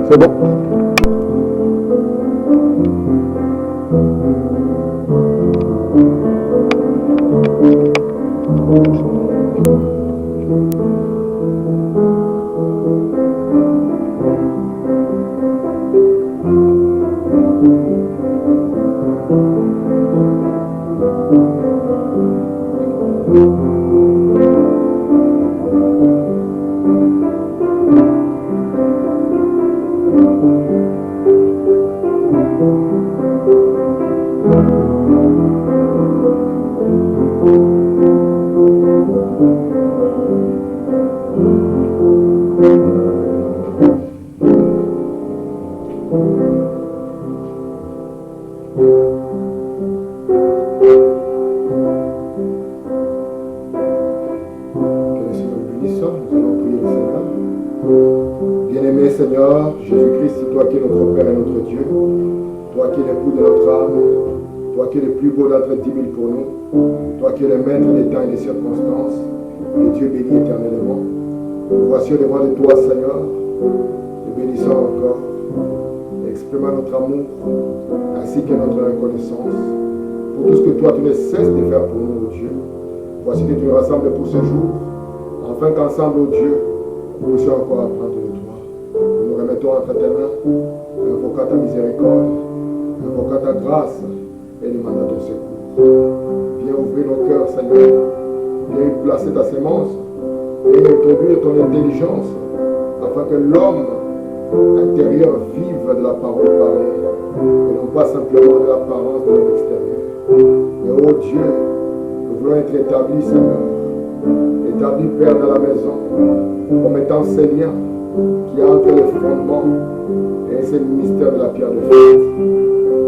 C'est bon. Pour ce jour, afin qu'ensemble, oh Dieu, nous puissions encore apprendre de toi. Nous nous remettons entre tes mains, invoquant ta miséricorde, invoquant ta grâce et demandant ton secours. Viens ouvrir nos cœurs, Seigneur. Viens y placer ta sémence et introduire ton intelligence afin que l'homme intérieur vive de la parole parlée et non pas simplement de l'apparence de l'homme extérieur. Mais oh Dieu, nous voulons être établis, Seigneur. Établi, Père, dans la maison, comme étant enseignant qui entre les fondements et c'est le mystère de la pierre de fête.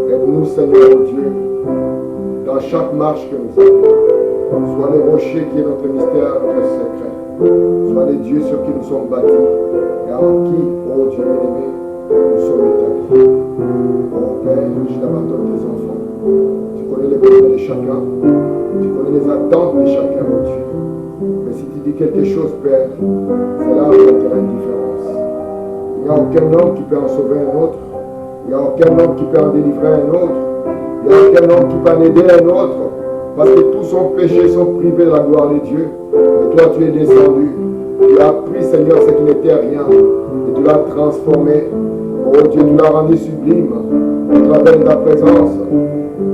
Aide-nous, Seigneur Dieu, dans chaque marche que nous avons. Sois le rocher qui est notre mystère, notre secret. Sois les dieux sur qui nous sommes bâtis et en qui, oh Dieu bien-aimé, nous sommes établis. Oh Père, je t'abandonne tes enfants. Tu connais les besoins de chacun. Tu connais les attentes de chacun, oh Dieu. Mais si tu dis quelque chose, Père, c'est là où il y a une différence. Il n'y a aucun homme qui peut en sauver un autre. Il n'y a aucun homme qui peut en délivrer un autre. Il n'y a aucun homme qui peut en aider un autre. Parce que tous son péché sont privés de la gloire de Dieu. Et toi, tu es descendu. Tu as pris, Seigneur, ce qui n'était rien. Et tu l'as transformé. Oh Dieu, tu l'as rendu sublime. Au travers de ta présence.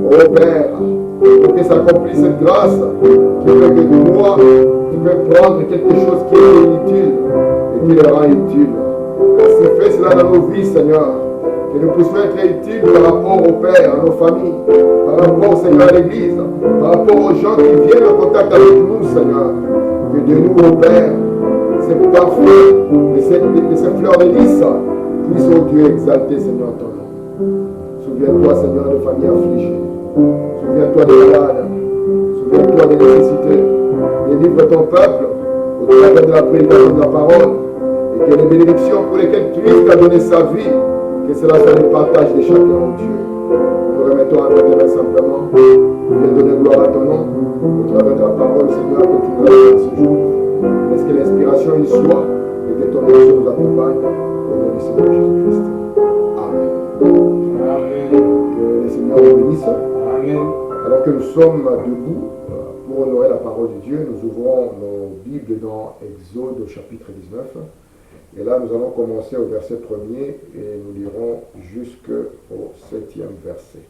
Oh Père, pour que s'accomplisse cette grâce qui fait que toi, tu peux prendre quelque chose qui est inutile et qui le rend utile. Ainsi fais cela dans nos vies, Seigneur. Que nous puissions être utiles par rapport au Père, à nos familles, par rapport, Seigneur, à l'Église, par rapport aux gens qui viennent en contact avec nous, Seigneur. Que de nous, au Père, ces parfums et ces fleurs de lys puissent, oh Dieu, exalter, Seigneur, ton nom. Souviens-toi, Seigneur, de familles affligées. Souviens-toi des malades. Souviens-toi des nécessités. Délivre ton peuple au travers de la prédication de la parole. Et que les bénédictions pour lesquelles Christ a donné sa vie, que cela soit le partage de chacun, oh Dieu. Nous remettons à tes mains simplement. Viens donner gloire à ton nom. Au travers de ta parole, Seigneur, que tu nous donnes ce jour. Laisse que l'inspiration y soit et que ton nom nous accompagne. Au nom du Seigneur Jésus-Christ. Amen. Amen. Que le Seigneur nous bénisse. Amen. Alors que nous sommes debout pour honorer la parole de Dieu, nous ouvrons nos Bibles dans Exode au chapitre 19. Et là, nous allons commencer au verset 1er et nous lirons jusqu'au 7e verset.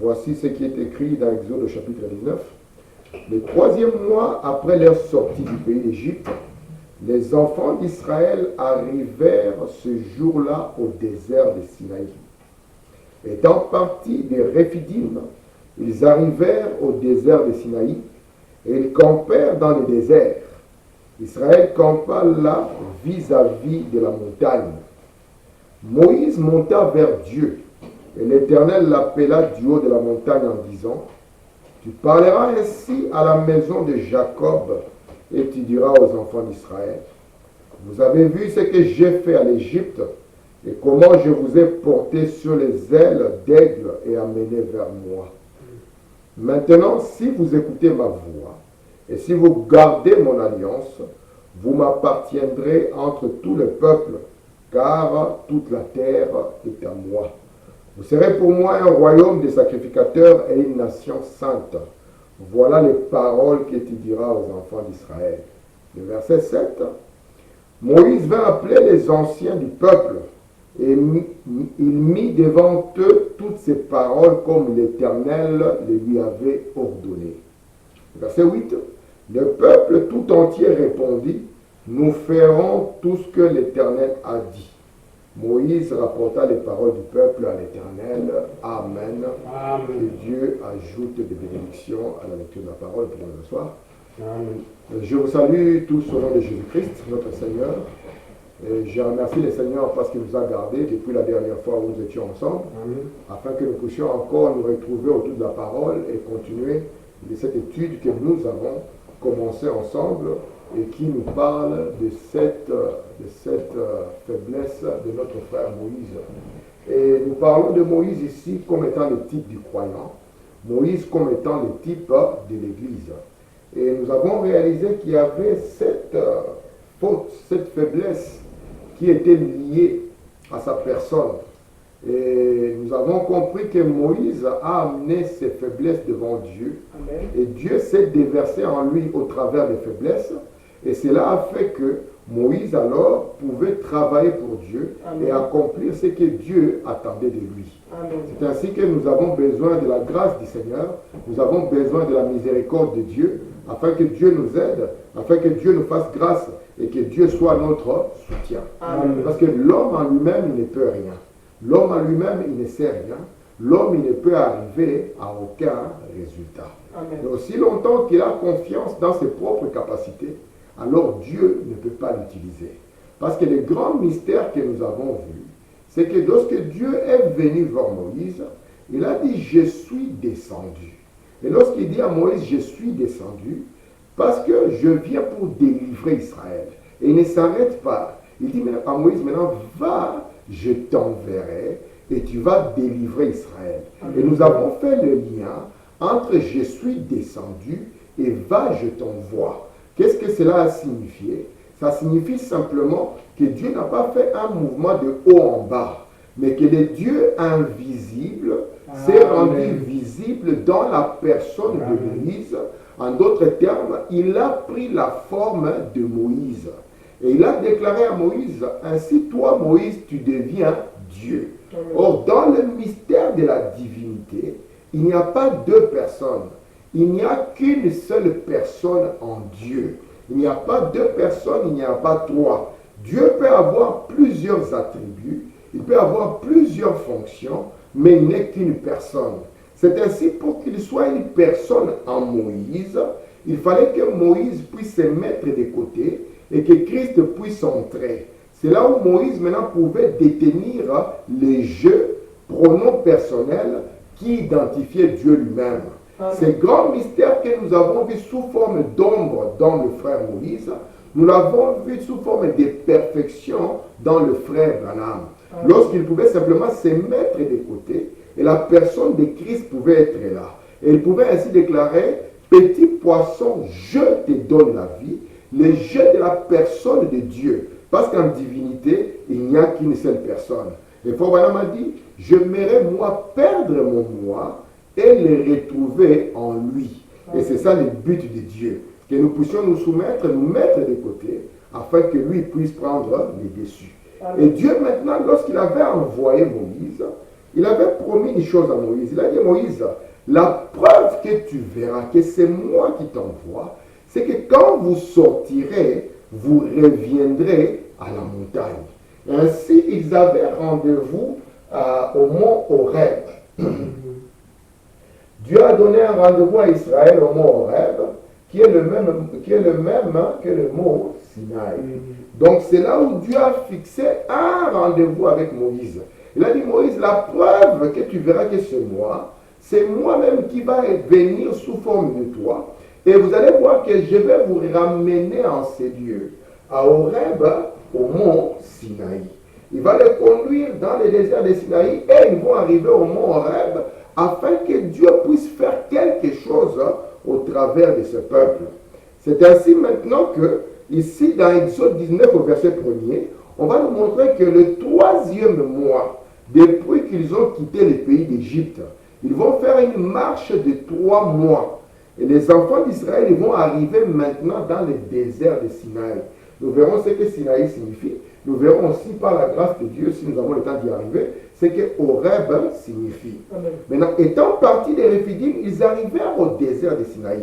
Voici ce qui est écrit dans Exode au chapitre 19. Le 3e mois après leur sortie du pays d'Égypte, les enfants d'Israël arrivèrent ce jour-là au désert de Sinaï. Étant partis de Réphidim, ils arrivèrent au désert de Sinaï et ils campèrent dans le désert. Israël campa là vis-à-vis de la montagne. Moïse monta vers Dieu et l'Éternel l'appela du haut de la montagne en disant: Tu parleras ainsi à la maison de Jacob et tu diras aux enfants d'Israël: Vous avez vu ce que j'ai fait à l'Égypte et comment je vous ai porté sur les ailes d'aigle et amené vers moi. Maintenant, si vous écoutez ma voix et si vous gardez mon alliance, vous m'appartiendrez entre tout le peuple car toute la terre est à moi. Vous serez pour moi un royaume de sacrificateurs et une nation sainte. Voilà les paroles que tu diras aux enfants d'Israël. Le verset 7. Moïse vint appeler les anciens du peuple, et il mit devant eux toutes ces paroles comme l'Éternel les lui avait ordonnées. Verset 8. Le peuple tout entier répondit, nous ferons tout ce que l'Éternel a dit. Moïse rapporta les paroles du peuple à l'Éternel. Amen. Amen. Que Dieu ajoute des bénédictions à la lecture de la parole pour ce soir. Amen. Je vous salue tous au nom de Jésus-Christ, notre Seigneur. Et je remercie le Seigneur parce qu'il nous a gardés depuis la dernière fois où nous étions ensemble, Amen. afin que nous puissions encore nous retrouver autour de la parole et continuer de cette étude que nous avons commencée ensemble et qui nous parle de cette faiblesse de notre frère Moïse. Et nous parlons de Moïse ici comme étant le type du croyant, Moïse comme étant le type de l'Église. Et nous avons réalisé qu'il y avait cette faute, cette faiblesse qui était liée à sa personne. Et nous avons compris que Moïse a amené ses faiblesses devant Dieu. Amen. Et Dieu s'est déversé en lui au travers des faiblesses. Et cela a fait que Moïse alors pouvait travailler pour Dieu. Amen. Et accomplir ce que Dieu attendait de lui. Amen. C'est ainsi que nous avons besoin de la grâce du Seigneur. Nous avons besoin de la miséricorde de Dieu, afin que Dieu nous aide, afin que Dieu nous fasse grâce et que Dieu soit notre soutien. Amen. Parce que l'homme en lui-même, il ne peut rien. L'homme en lui-même, il ne sait rien. L'homme, il ne peut arriver à aucun résultat. Amen. Mais aussi longtemps qu'il a confiance dans ses propres capacités, alors Dieu ne peut pas l'utiliser. Parce que le grand mystère que nous avons vu, c'est que lorsque Dieu est venu voir Moïse, il a dit « Je suis descendu ». Et lorsqu'il dit à Moïse « Je suis descendu », parce que je viens pour délivrer Israël. Et il ne s'arrête pas. Il dit à Moïse maintenant « Va, je t'enverrai et tu vas délivrer Israël ». Et nous avons fait le lien entre « Je suis descendu » et « Va, je t'envoie ». Qu'est-ce que cela a signifié? Ça signifie simplement que Dieu n'a pas fait un mouvement de haut en bas, mais que le Dieu invisible s'est rendu visible dans la personne de Moïse. En d'autres termes, il a pris la forme de Moïse. Et il a déclaré à Moïse, ainsi toi Moïse, tu deviens Dieu. Or, dans le mystère de la divinité, il n'y a pas deux personnes. Il n'y a qu'une seule personne en Dieu. Il n'y a pas deux personnes, il n'y a pas trois. Dieu peut avoir plusieurs attributs, il peut avoir plusieurs fonctions, mais il n'est qu'une personne. C'est ainsi pour qu'il soit une personne en Moïse, il fallait que Moïse puisse se mettre de côté et que Christ puisse entrer. C'est là où Moïse maintenant pouvait détenir les jeux, pronoms personnels qui identifiaient Dieu lui-même. Ces grands mystères que nous avons vus sous forme d'ombre dans le frère Moïse, nous l'avons vu sous forme de perfection dans le frère Branham. Lorsqu'il pouvait simplement se mettre de côté et la personne de Christ pouvait être là. Et il pouvait ainsi déclarer, petit poisson, je te donne la vie, le jeu de la personne de Dieu. Parce qu'en divinité, il n'y a qu'une seule personne. Et frère Branham a dit, j'aimerais moi perdre mon moi et le retrouver en lui. Et c'est ça le but de Dieu. Que nous puissions nous soumettre, nous mettre de côté, afin que lui puisse prendre les dessus. Et Dieu maintenant, lorsqu'il avait envoyé Moïse, il avait promis une chose à Moïse. Il a dit, Moïse, la preuve que tu verras que c'est moi qui t'envoie, c'est que quand vous sortirez, vous reviendrez à la montagne. Et ainsi, ils avaient rendez-vous au mont Horeb. Dieu a donné un rendez-vous à Israël au mont Horeb, qui est le même que le mont Sinaï. Donc c'est là où Dieu a fixé un rendez-vous avec Moïse. Il a dit, Moïse, la preuve que tu verras que c'est moi-même qui va venir sous forme de toi. Et vous allez voir que je vais vous ramener en ces lieux, à Horeb, au mont Sinaï. Il va les conduire dans le désert de Sinaï et ils vont arriver au mont Horeb afin que Dieu puisse faire quelque chose au travers de ce peuple. C'est ainsi maintenant que, ici dans Exode 19 au verset 1er, on va nous montrer que le 3e mois, depuis qu'ils ont quitté le pays d'Égypte, ils vont faire une marche de 3 mois. Et les enfants d'Israël vont arriver maintenant dans le désert de Sinaï. Nous verrons ce que Sinaï signifie. Nous verrons aussi par la grâce de Dieu, si nous avons le temps d'y arriver, ce que Horeb signifie. Amen. Maintenant, étant partis des Réphidim, ils arrivèrent au désert de Sinaï.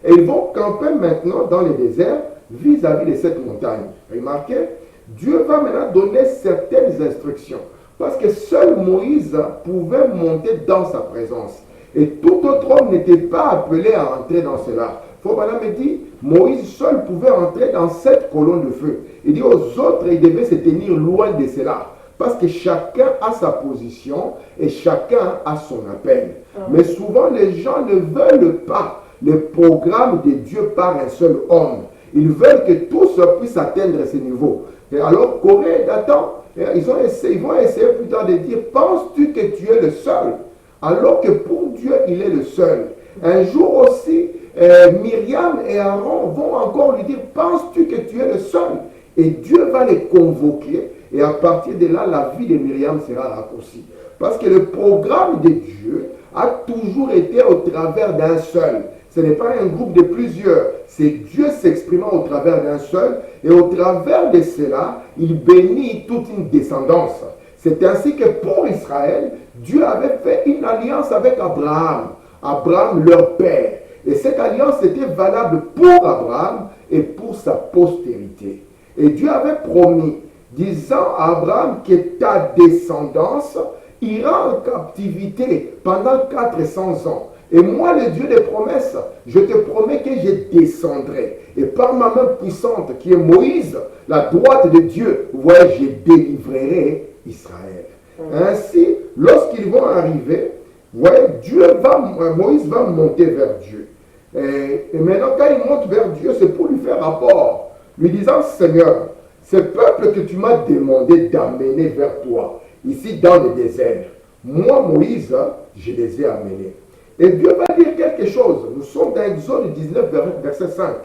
Et ils vont camper maintenant dans le désert vis-à-vis de cette montagne. Remarquez, Dieu va maintenant donner certaines instructions. Parce que seul Moïse pouvait monter dans sa présence. Et tout autre homme n'était pas appelé à entrer dans cela. Frobana me dit, Moïse seul pouvait entrer dans cette colonne de feu. Il dit aux autres, ils devaient se tenir loin de cela. Parce que chacun a sa position et chacun a son appel. Mais souvent, les gens ne veulent pas le programme de Dieu par un seul homme. Ils veulent que tous puissent atteindre ce niveau. Et alors, Corée et Dathan, ils vont essayer plus tard de dire, penses-tu que tu es le seul? Alors que pour Dieu, il est le seul. Un jour aussi, Myriam et Aaron vont encore lui dire, penses-tu que tu es le seul? Et Dieu va les convoquer. Et à partir de là, la vie de Myriam sera raccourcie. Parce que le programme de Dieu a toujours été au travers d'un seul. Ce n'est pas un groupe de plusieurs. C'est Dieu s'exprimant au travers d'un seul. Et au travers de cela, il bénit toute une descendance. C'est ainsi que pour Israël, Dieu avait fait une alliance avec Abraham. Abraham, leur père. Et cette alliance était valable pour Abraham et pour sa postérité. Et Dieu avait promis, disant à Abraham que ta descendance ira en captivité pendant 400 ans. Et moi, le Dieu des promesses, je te promets que je descendrai. Et par ma main puissante, qui est Moïse, la droite de Dieu, vous voyez, je délivrerai Israël. Ainsi, lorsqu'ils vont arriver, vous voyez, Moïse va monter vers Dieu. Et maintenant, quand il monte vers Dieu, c'est pour lui faire rapport, lui disant, Seigneur, ce peuple que tu m'as demandé d'amener vers toi, ici dans le désert, moi, Moïse, je les ai amenés. Et Dieu va dire quelque chose. Nous sommes dans Exode 19, verset 5.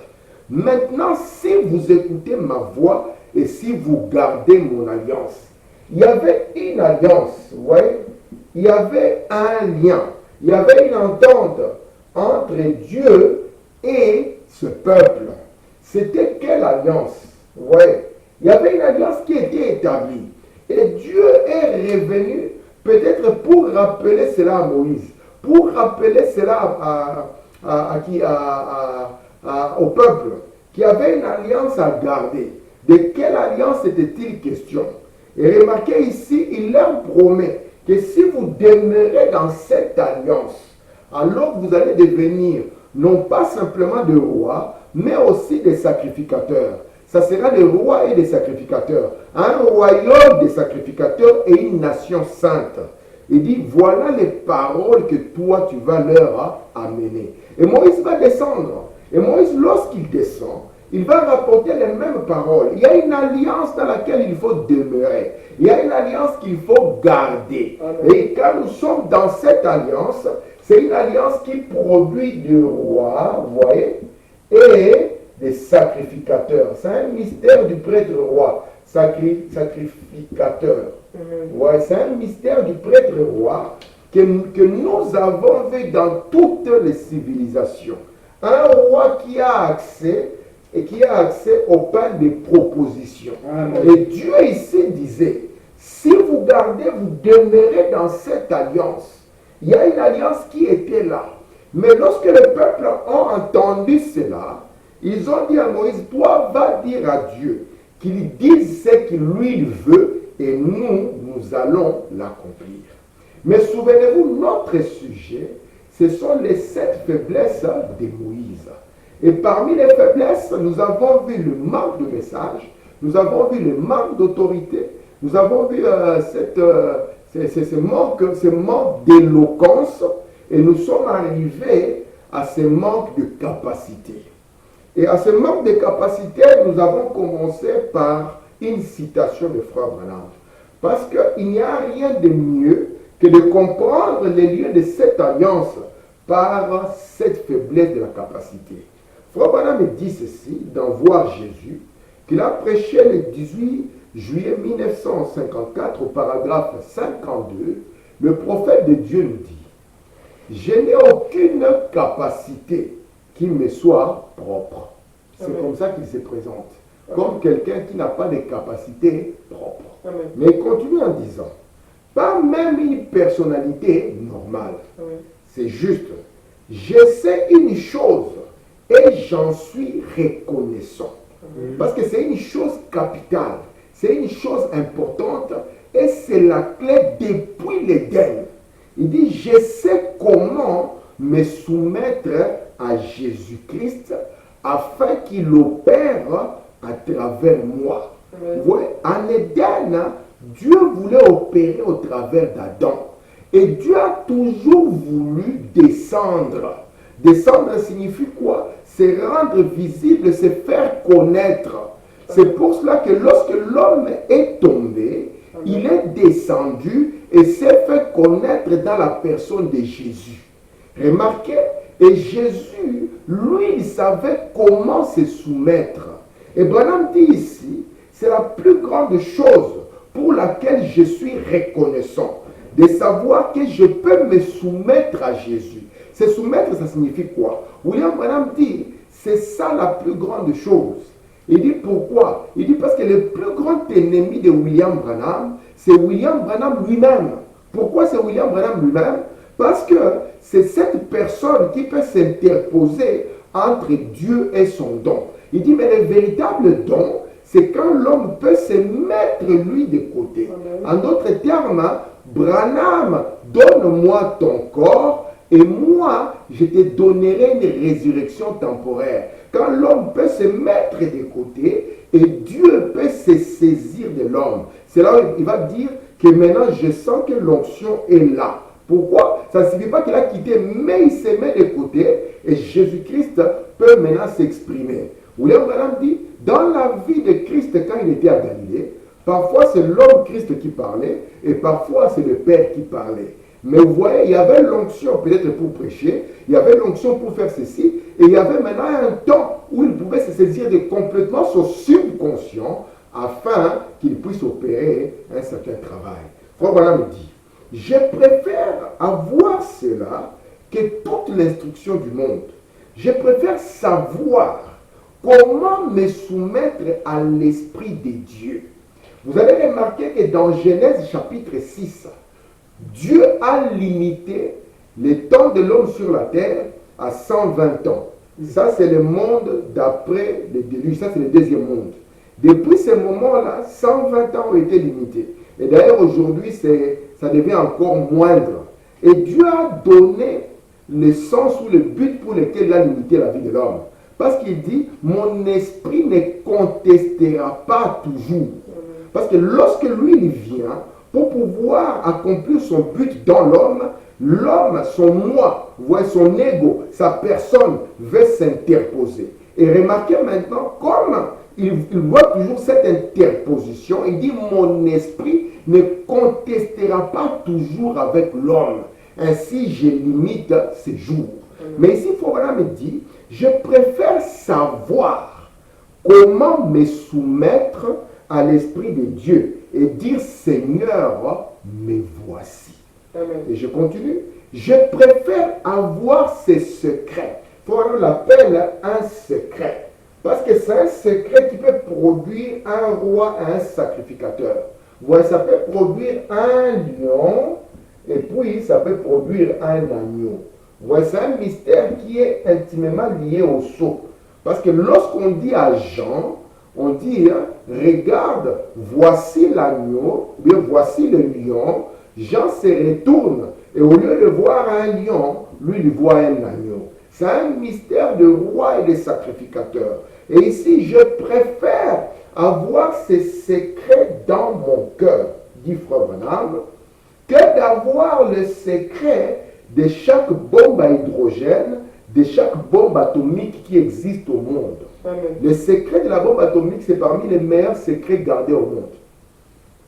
Maintenant, si vous écoutez ma voix et si vous gardez mon alliance, il y avait une alliance, vous voyez, il y avait un lien, il y avait une entente entre Dieu et ce peuple. C'était quelle alliance? Vous voyez, il y avait une alliance qui était établie. Et Dieu est revenu peut-être pour rappeler cela à Moïse. Pour rappeler cela au peuple, qui avait une alliance à garder. De quelle alliance était-il question? Et remarquez ici, il leur promet que si vous demeurez dans cette alliance, alors vous allez devenir non pas simplement des rois, mais aussi des sacrificateurs. Ça sera des rois et des sacrificateurs. Un royaume des sacrificateurs et une nation sainte. Il dit, voilà les paroles que toi, tu vas leur amener. Et Moïse va descendre. Et Moïse, lorsqu'il descend, il va rapporter les mêmes paroles. Il y a une alliance dans laquelle il faut demeurer. Il y a une alliance qu'il faut garder. Amen. Et quand nous sommes dans cette alliance, c'est une alliance qui produit des rois, vous voyez, et des sacrificateurs. C'est un mystère du prêtre roi, sacrificateur. Ouais, c'est un mystère du prêtre roi que nous avons vu dans toutes les civilisations. Un roi qui a accès au pain des propositions. Amen. Et Dieu ici disait, si vous gardez, vous demeurez dans cette alliance. Il y a une alliance qui était là. Mais lorsque les peuples ont entendu cela, ils ont dit à Moïse, toi va dire à Dieu qu'il dise ce qu'il lui veut et nous allons l'accomplir. Mais souvenez-vous, notre sujet, ce sont les 7 faiblesses de Moïse. Et parmi les faiblesses, nous avons vu le manque de message, nous avons vu le manque d'autorité, nous avons vu ce manque d'éloquence, et nous sommes arrivés à ce manque de capacité. Et à ce manque de capacité, nous avons commencé par une citation de Frère Branham. Parce qu'il n'y a rien de mieux que de comprendre les lieux de cette alliance par cette faiblesse de la capacité. Frère Branham dit ceci, dans Voir Jésus, qu'il a prêché le juillet 1954, au paragraphe 52, le prophète de Dieu nous dit, « Je n'ai aucune capacité qui me soit propre. » C'est comme ça qu'il se présente, comme quelqu'un qui n'a pas de capacité propre. Mais il continue en disant, pas même une personnalité normale. C'est juste, je sais une chose et j'en suis reconnaissant. Parce que c'est une chose capitale, c'est une chose importante et c'est la clé depuis l'Éden. Il dit, je sais comment me soumettre à Jésus-Christ afin qu'il opère à travers moi. Vous voyez, en Éden, Dieu voulait opérer au travers d'Adam. Et Dieu a toujours voulu descendre. Descendre signifie quoi? C'est rendre visible, c'est faire connaître. C'est pour cela que lorsque l'homme est tombé, il est descendu et s'est fait connaître dans la personne de Jésus. Remarquez, et Jésus, lui, il savait comment se soumettre. Et Branham dit ici, c'est la plus grande chose pour laquelle je suis reconnaissant, de savoir que je peux me soumettre à Jésus. Se soumettre, ça signifie quoi? William Branham dit, c'est ça la plus grande chose. Il dit pourquoi? Il dit parce que le plus grand ennemi de William Branham, c'est William Branham lui-même. Pourquoi c'est William Branham lui-même? Parce que c'est cette personne qui peut s'interposer entre Dieu et son don. Il dit, mais le véritable don, c'est quand l'homme peut se mettre lui de côté. En d'autres termes, Branham, donne-moi ton corps et moi, je te donnerai une résurrection temporaire. Quand l'homme peut se mettre de côté et Dieu peut se saisir de l'homme. C'est là où il va dire que maintenant je sens que l'onction est là. Pourquoi? Ça ne signifie pas qu'il a quitté, mais il se met de côté et Jésus-Christ peut maintenant s'exprimer. William Branham dit, dans la vie de Christ quand il était à Galilée, parfois c'est l'homme Christ qui parlait et parfois c'est le Père qui parlait. Mais vous voyez, il y avait l'onction peut-être pour prêcher, il y avait l'onction pour faire ceci, et il y avait maintenant un temps où il pouvait se saisir de complètement son subconscient afin qu'il puisse opérer un certain travail. Frère Branham me dit, je préfère avoir cela que toute l'instruction du monde. Je préfère savoir comment me soumettre à l'Esprit de Dieu. Vous allez remarquer que dans Genèse chapitre 6, Dieu a limité le temps de l'homme sur la terre à 120 ans. Ça, c'est le monde d'après le déluge. Ça, c'est le deuxième monde. Depuis ce moment-là, 120 ans ont été limités. Et d'ailleurs, aujourd'hui, ça devient encore moindre. Et Dieu a donné le sens ou le but pour lequel il a limité la vie de l'homme. Parce qu'il dit, mon esprit ne contestera pas toujours. Parce que lorsque lui, il vient, pour pouvoir accomplir son but dans l'homme, l'homme, son moi, voit son ego, sa personne, veut s'interposer. Et remarquez maintenant, comme il voit toujours cette interposition, il dit, mon esprit ne contestera pas toujours avec l'homme. Ainsi, je limite ses jours. Mais ici, Frère me dit, je préfère savoir comment me soumettre à l'Esprit de Dieu et dire, Seigneur, me voici. Amen. Et je continue. Je préfère avoir ces secrets. On l'appelle un secret. Parce que c'est un secret qui peut produire un roi, un sacrificateur. Voilà, ça peut produire un lion et puis ça peut produire un agneau. Voilà, c'est un mystère qui est intimement lié au sceau. Parce que lorsqu'on dit à Jean, on dit, regarde, voici l'agneau, bien voici le lion. Jean se retourne et au lieu de voir un lion, lui il voit un agneau. C'est un mystère de roi et de sacrificateur. Et ici, je préfère avoir ces secrets dans mon cœur, dit Frère Branham, que d'avoir le secret de chaque bombe à hydrogène, de chaque bombe atomique qui existe au monde. Amen. Le secret de la bombe atomique, c'est parmi les meilleurs secrets gardés au monde.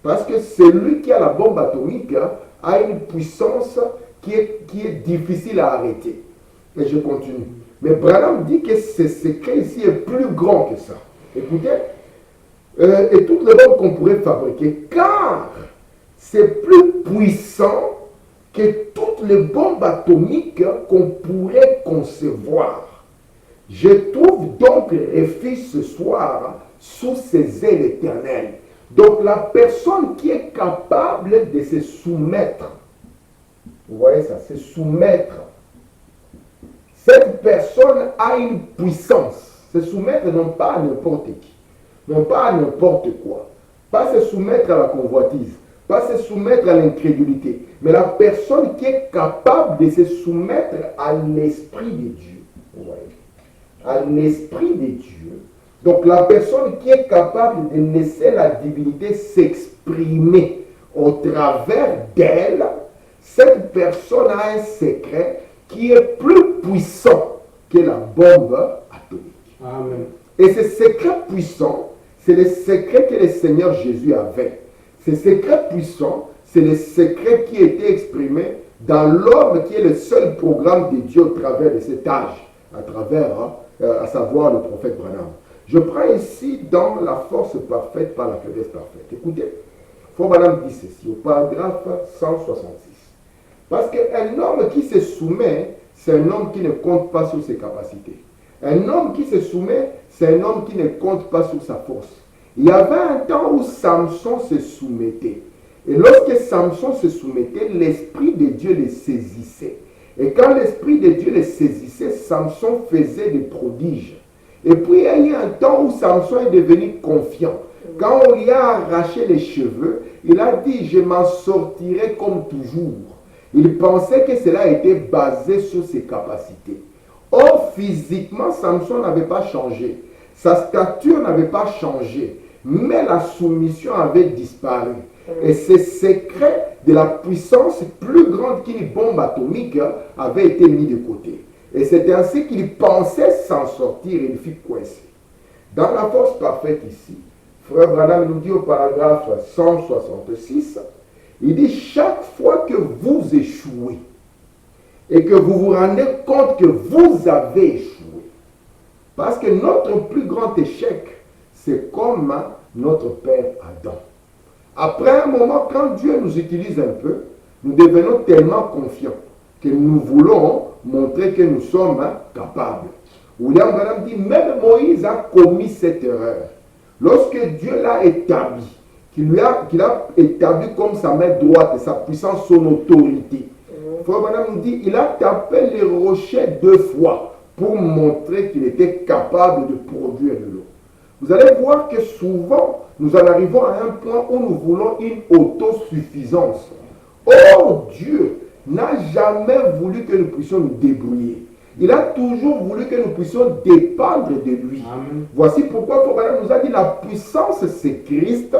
Parce que celui qui a la bombe atomique a une puissance qui est difficile à arrêter. Et je continue. Mais Branham dit que ce secret ici est plus grand que ça. Écoutez, et toutes les bombes qu'on pourrait fabriquer, car c'est plus puissant que toutes les bombes atomiques qu'on pourrait concevoir. Je trouve donc refuge ce soir sous ses ailes éternelles. Donc la personne qui est capable de se soumettre, vous voyez ça, se soumettre, cette personne a une puissance. Se soumettre non pas à n'importe qui, non pas à n'importe quoi, pas se soumettre à la convoitise, pas se soumettre à l'incrédulité, mais la personne qui est capable de se soumettre à l'Esprit de Dieu. Vous voyez, à l'Esprit de Dieu. Donc la personne qui est capable de laisser la divinité s'exprimer au travers d'elle, cette personne a un secret qui est plus puissant que la bombe atomique. Amen. Et ce secret puissant, c'est le secret que le Seigneur Jésus avait. Ce secret puissant, c'est le secret qui était exprimé dans l'homme qui est le seul programme de Dieu au travers de cet âge, à travers, à savoir le prophète Branham. Je prends ici dans la force parfaite par la faiblesse parfaite. Écoutez, Frère Branham dit ceci au paragraphe 166. Parce qu'un homme qui se soumet, c'est un homme qui ne compte pas sur ses capacités. Un homme qui se soumet, c'est un homme qui ne compte pas sur sa force. Il y avait un temps où Samson se soumettait. Et lorsque Samson se soumettait, l'Esprit de Dieu le saisissait. Et quand l'Esprit de Dieu le saisissait, Samson faisait des prodiges. Et puis il y a eu un temps où Samson est devenu confiant. Quand on lui a arraché les cheveux, il a dit « Je m'en sortirai comme toujours ». Il pensait que cela était basé sur ses capacités. Or, physiquement, Samson n'avait pas changé. Sa stature n'avait pas changé. Mais la soumission avait disparu. Et ce secret de la puissance plus grande qu'une bombe atomique avait été mis de côté. Et c'est ainsi qu'il pensait s'en sortir et il fut coincé. Dans la force parfaite ici, Frère Branham nous dit au paragraphe 166, il dit chaque fois que vous échouez et que vous vous rendez compte que vous avez échoué, parce que notre plus grand échec, c'est comme notre père Adam. Après un moment, quand Dieu nous utilise un peu, nous devenons tellement confiants que nous voulons montrer que nous sommes capables. William Branham dit, même Moïse a commis cette erreur. Lorsque Dieu l'a établi, qu'il a établi comme sa main droite, sa puissance, son autorité. Frère Branham nous dit, il a tapé les rochers 2 fois pour montrer qu'il était capable de produire de l'eau. Vous allez voir que souvent, nous en arrivons à un point où nous voulons une autosuffisance. Or, Dieu n'a jamais voulu que nous puissions nous débrouiller. Il a toujours voulu que nous puissions dépendre de lui. Amen. Voici pourquoi Frère nous a dit la puissance c'est Christ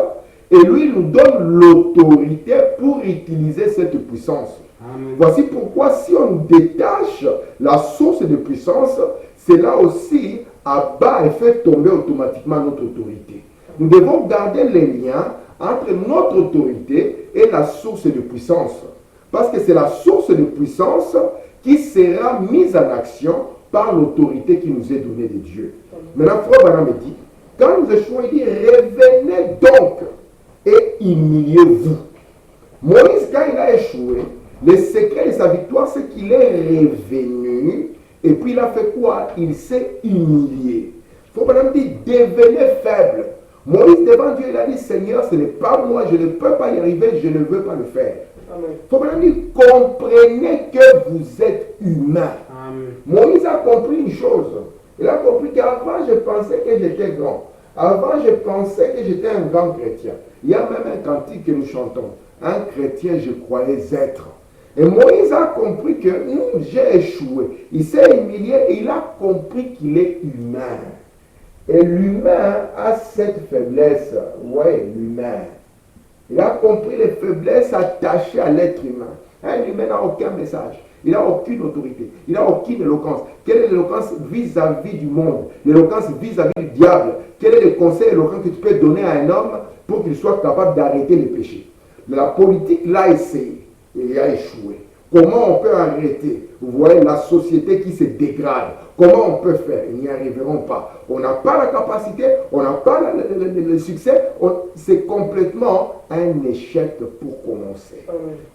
et lui nous donne l'autorité pour utiliser cette puissance. Amen. Voici pourquoi si on détache la source de puissance, cela aussi abat et fait tomber automatiquement notre autorité. Nous devons garder les liens entre notre autorité et la source de puissance. Parce que c'est la source de puissance qui sera mise en action par l'autorité qui nous est donnée de Dieu. Maintenant, Frère Branham me dit, quand nous échouons, il dit, revenez donc et humiliez-vous. Moïse, quand il a échoué, le secret de sa victoire, c'est qu'il est revenu et puis il a fait quoi? Il s'est humilié. Frère Branham dit, devenez faible. Moïse devant Dieu, il a dit, Seigneur, ce n'est pas moi, je ne peux pas y arriver, je ne veux pas le faire. Il faut bien dire, comprenez que vous êtes humain. Amen. Moïse a compris une chose. Il a compris qu'avant, je pensais que j'étais grand. Avant, je pensais que j'étais un grand chrétien. Il y a même un cantique que nous chantons. Un chrétien, je croyais être. Et Moïse a compris que j'ai échoué. Il s'est humilié et il a compris qu'il est humain. Et l'humain a cette faiblesse. Oui, l'humain. Il a compris les faiblesses attachées à l'être humain. Un humain n'a aucun message. Il n'a aucune autorité. Il n'a aucune éloquence. Quelle est l'éloquence vis-à-vis du monde? L'éloquence vis-à-vis du diable? Quel est le conseil éloquent que tu peux donner à un homme pour qu'il soit capable d'arrêter les péchés? La politique l'a essayé et il a échoué. Comment on peut arrêter? Vous voyez la société qui se dégrade. Comment on peut faire? Ils n'y arriveront pas. On n'a pas la capacité, on n'a pas le succès. C'est complètement un échec pour commencer.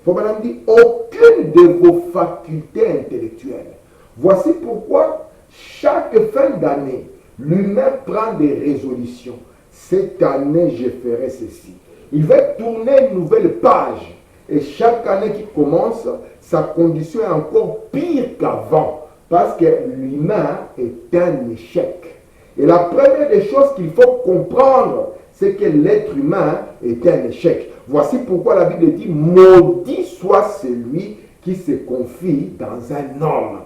Faut madame dit, aucune de vos facultés intellectuelles. Voici pourquoi chaque fin d'année, l'humain prend des résolutions. Cette année, je ferai ceci. Il va tourner une nouvelle page. Et chaque année qui commence, sa condition est encore pire qu'avant. Parce que l'humain est un échec. Et la première des choses qu'il faut comprendre, c'est que l'être humain est un échec. Voici pourquoi la Bible dit, maudit soit celui qui se confie dans un homme.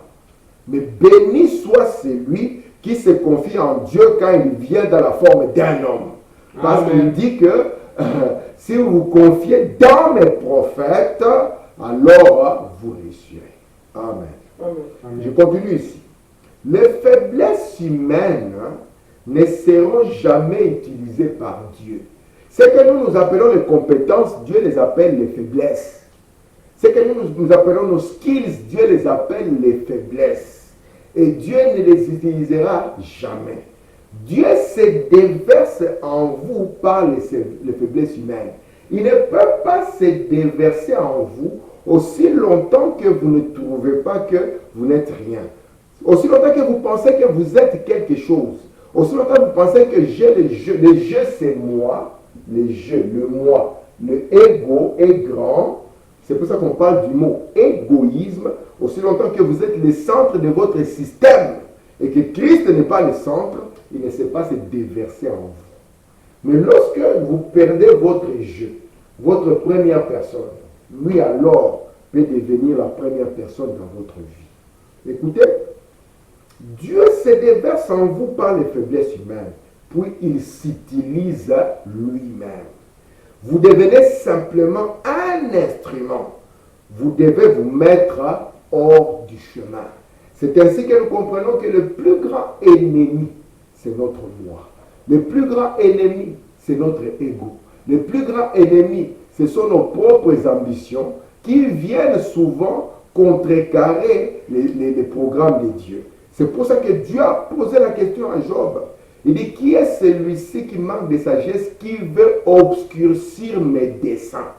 Mais béni soit celui qui se confie en Dieu quand il vient dans la forme d'un homme. Parce qu'il dit que si vous vous confiez dans mes prophètes, alors vous réussirez. Amen. Amen. Je continue ici. Les faiblesses humaines ne seront jamais utilisées par Dieu. Ce que nous appelons les compétences, Dieu les appelle les faiblesses. Ce que nous appelons nos skills, Dieu les appelle les faiblesses. Et Dieu ne les utilisera jamais. Dieu se déverse en vous par les faiblesses humaines. Il ne peut pas se déverser en vous aussi longtemps que vous ne trouvez pas que vous n'êtes rien. Aussi longtemps que vous pensez que vous êtes quelque chose. Aussi longtemps que vous pensez que j'ai les jeux c'est moi. Les jeux, le moi. Le ego est grand. C'est pour ça qu'on parle du mot égoïsme. Aussi longtemps que vous êtes le centre de votre système et que Christ n'est pas le centre, il ne sait pas se déverser en vous. Mais lorsque vous perdez votre jeu, votre première personne, lui alors peut devenir la première personne dans votre vie. Écoutez, Dieu se déverse en vous par les faiblesses humaines, puis il s'utilise lui-même. Vous devenez simplement un instrument. Vous devez vous mettre hors du chemin. C'est ainsi que nous comprenons que le plus grand ennemi, c'est notre moi. Le plus grand ennemi, c'est notre ego. Le plus grand ennemi, ce sont nos propres ambitions qui viennent souvent contrecarrer les programmes de Dieu. C'est pour ça que Dieu a posé la question à Job. Il dit, qui est celui-ci qui manque de sagesse, qui veut obscurcir mes desseins?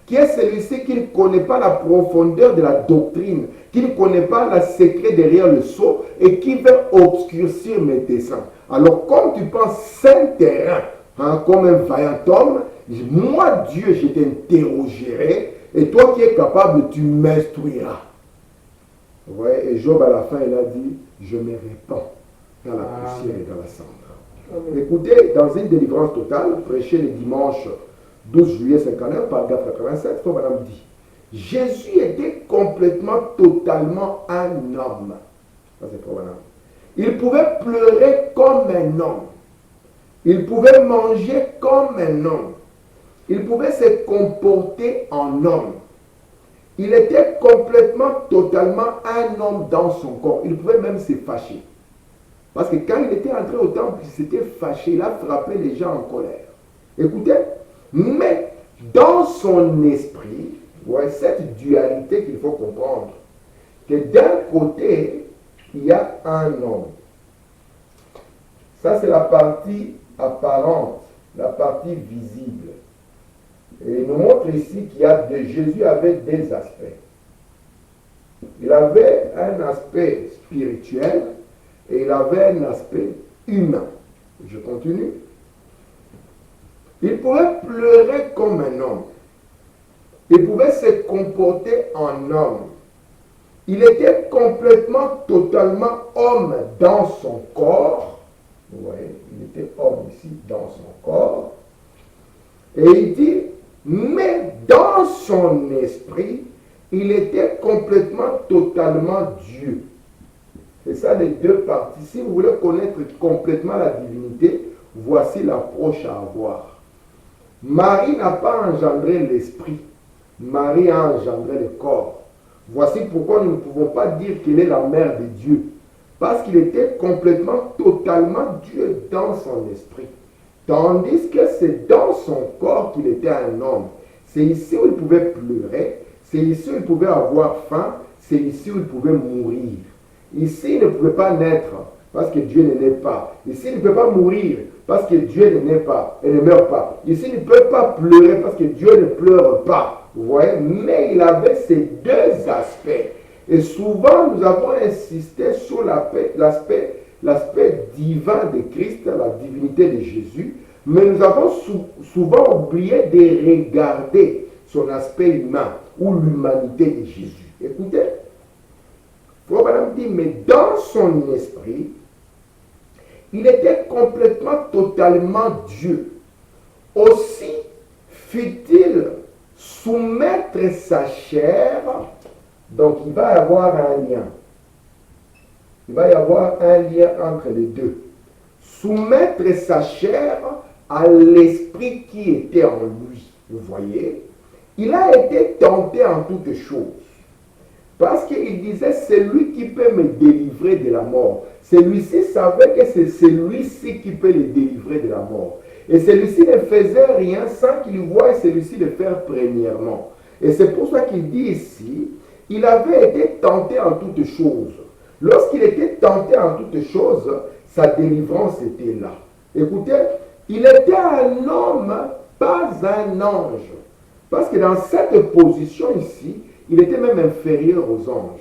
Qui est celui-ci qui ne connaît pas la profondeur de la doctrine, qui ne connaît pas le secret derrière le sceau et qui veut obscurcir mes desseins? Alors, comme tu penses saint terrain, comme un vaillant homme, moi, Dieu, je t'interrogerai et toi qui es capable, tu m'instruiras. Vous voyez, et Job, à la fin, il a dit, je me répands dans la poussière et dans la cendre. Amen. Écoutez, dans une délivrance totale, prêchée le dimanche 12 juillet 59, paragraphe 87, Frère Madame dit, Jésus était complètement, totalement un homme. Ça, c'est Frère Madame. Il pouvait pleurer comme un homme. Il pouvait manger comme un homme. Il pouvait se comporter en homme. Il était complètement, totalement un homme dans son corps. Il pouvait même se fâcher. Parce que quand il était entré au temple, il s'était fâché. Il a frappé les gens en colère. Écoutez, mais dans son esprit, ouais, cette dualité qu'il faut comprendre, que d'un côté, il y a un homme. Ça, c'est la partie apparente, la partie visible. Et il nous montre ici qu'il y a Jésus avait des aspects. Il avait un aspect spirituel et il avait un aspect humain. Je continue. Il pouvait pleurer comme un homme. Il pouvait se comporter en homme. Il était complètement, totalement homme dans son corps. Vous voyez, il était homme ici dans son corps. Et il dit, mais dans son esprit, il était complètement, totalement Dieu. C'est ça les deux parties. Si vous voulez connaître complètement la divinité, voici l'approche à avoir. Marie n'a pas engendré l'esprit. Marie a engendré le corps. Voici pourquoi nous ne pouvons pas dire qu'il est la mère de Dieu. Parce qu'il était complètement, totalement Dieu dans son esprit. Tandis que c'est dans son corps qu'il était un homme. C'est ici où il pouvait pleurer. C'est ici où il pouvait avoir faim, c'est ici où il pouvait mourir. Ici, il ne pouvait pas naître parce que Dieu ne naît pas. Ici, il ne peut pas mourir parce que Dieu ne naît pas et ne meurt pas. Ici, il ne peut pas pleurer parce que Dieu ne pleure pas. Vous voyez? Mais il avait ces deux aspects. Et souvent, nous avons insisté sur l'aspect divin de Christ, la divinité de Jésus, mais nous avons souvent oublié de regarder son aspect humain ou l'humanité de Jésus. Écoutez, Frère Branham dit, mais dans son esprit, il était complètement, totalement Dieu. Aussi fit-il soumettre sa chair, donc il va y avoir un lien. Il va y avoir un lien entre les deux. Soumettre sa chair à l'esprit qui était en lui. Vous voyez? Il a été tenté en toutes choses. Parce qu'il disait, c'est lui qui peut me délivrer de la mort. Celui-ci savait que c'est celui-ci qui peut le délivrer de la mort. Et celui-ci ne faisait rien sans qu'il voie celui-ci le faire premièrement. Et c'est pour ça qu'il dit ici, il avait été tenté en toutes choses. Lorsqu'il était tenté en toutes choses, sa délivrance était là. Écoutez, il était un homme, pas un ange. Parce que dans cette position ici, il était même inférieur aux anges.